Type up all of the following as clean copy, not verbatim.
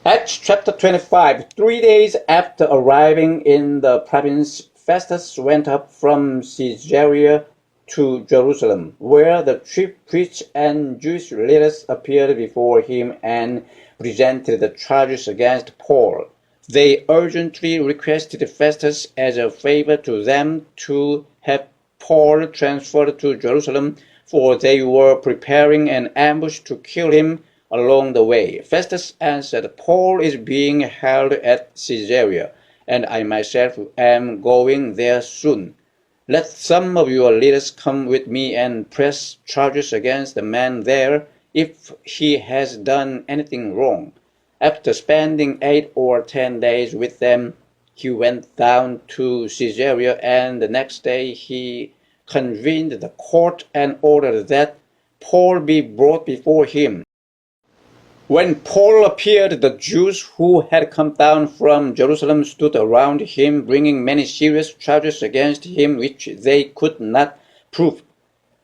Acts chapter 25. 3 days after arriving in the province, Festus went up from Caesarea to Jerusalem, where the chief priests and Jewish leaders appeared before him and presented the charges against Paul. They urgently requested Festus as a favor to them to have Paul transferred to Jerusalem, for they were preparing an ambush to kill him along the way. Festus answered, Paul is being held at Caesarea, and I myself am going there soon. Let some of your leaders come with me and press charges against the man there if he has done anything wrong. After spending 8 or 10 days with them, he went down to Caesarea, and the next day he convened the court and ordered that Paul be brought before him. When Paul appeared, the Jews who had come down from Jerusalem stood around him, bringing many serious charges against him which they could not prove.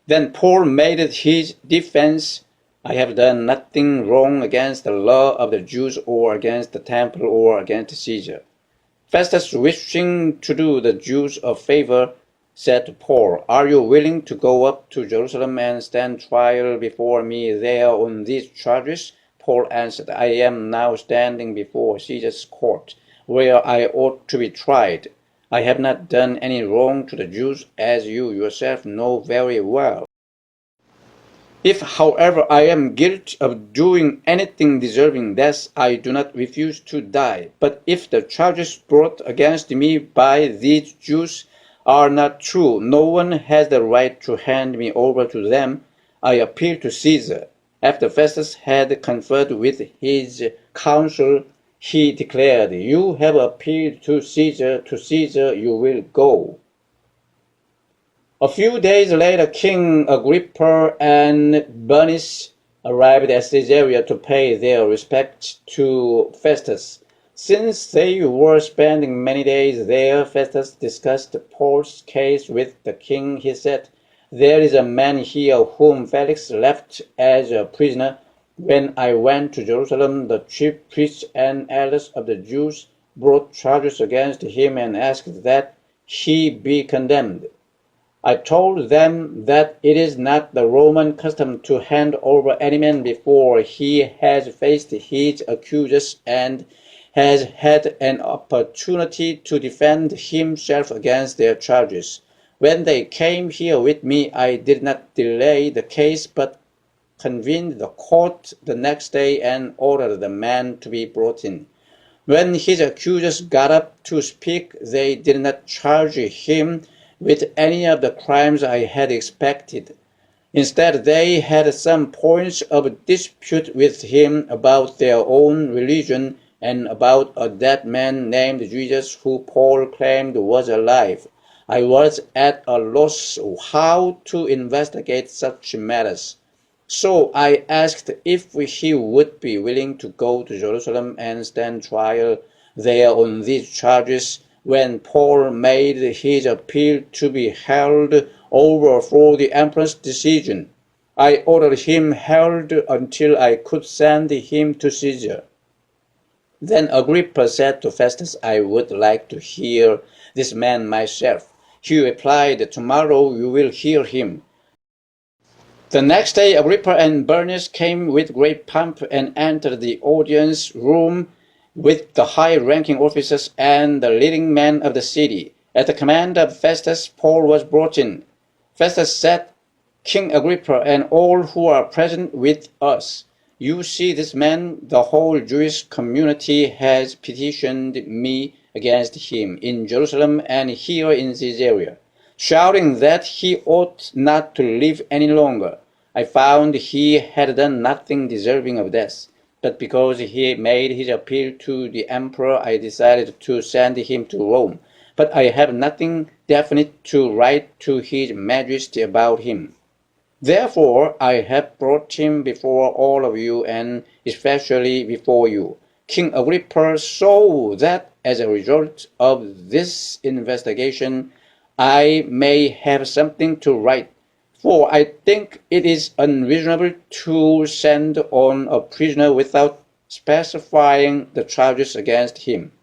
Then Paul made his defense, I have done nothing wrong against the law of the Jews or against the temple or against Caesar. Festus, wishing to do the Jews a favor, said to Paul, Are you willing to go up to Jerusalem and stand trial before me there on these charges? Paul answered, I am now standing before Caesar's court, where I ought to be tried. I have not done any wrong to the Jews, as you yourself know very well. If, however, I am guilty of doing anything deserving death, I do not refuse to die. But if the charges brought against me by these Jews are not true, no one has the right to hand me over to them. I appeal to Caesar. After Festus had conferred with his council, he declared, You have appealed to Caesar you will go. A few days later, King Agrippa and Bernice arrived at Caesarea to pay their respects to Festus. Since they were spending many days there, Festus discussed Paul's case with the king. He said, There is a man here whom Felix left as a prisoner. When I went to Jerusalem, the chief priests and elders of the Jews brought charges against him and asked that he be condemned. I told them that it is not the Roman custom to hand over any man before he has faced his accusers and has had an opportunity to defend himself against their charges. When they came here with me, I did not delay the case, but convened the court the next day and ordered the man to be brought in. When his accusers got up to speak, they did not charge him with any of the crimes I had expected. Instead, they had some points of dispute with him about their own religion and about a dead man named Jesus who Paul claimed was alive. I was at a loss how to investigate such matters. So I asked if he would be willing to go to Jerusalem and stand trial there on these charges. When Paul made his appeal to be held over for the emperor's decision, I ordered him held until I could send him to Caesar. Then Agrippa said to Festus, I would like to hear this man myself. He replied, Tomorrow you will hear him. The next day Agrippa and Bernice came with great pomp and entered the audience room with the high-ranking officers and the leading men of the city. At the command of Festus, Paul was brought in. Festus said, King Agrippa and all who are present with us, you see this man, the whole Jewish community has petitioned me against him in Jerusalem and here in Caesarea, shouting that he ought not to live any longer. I found he had done nothing deserving of death, but because he made his appeal to the emperor, I decided to send him to Rome. But I have nothing definite to write to his majesty about him. Therefore, I have brought him before all of you, and especially before you, King Agrippa, so that as a result of this investigation, I may have something to write. For I think it is unreasonable to send on a prisoner without specifying the charges against him.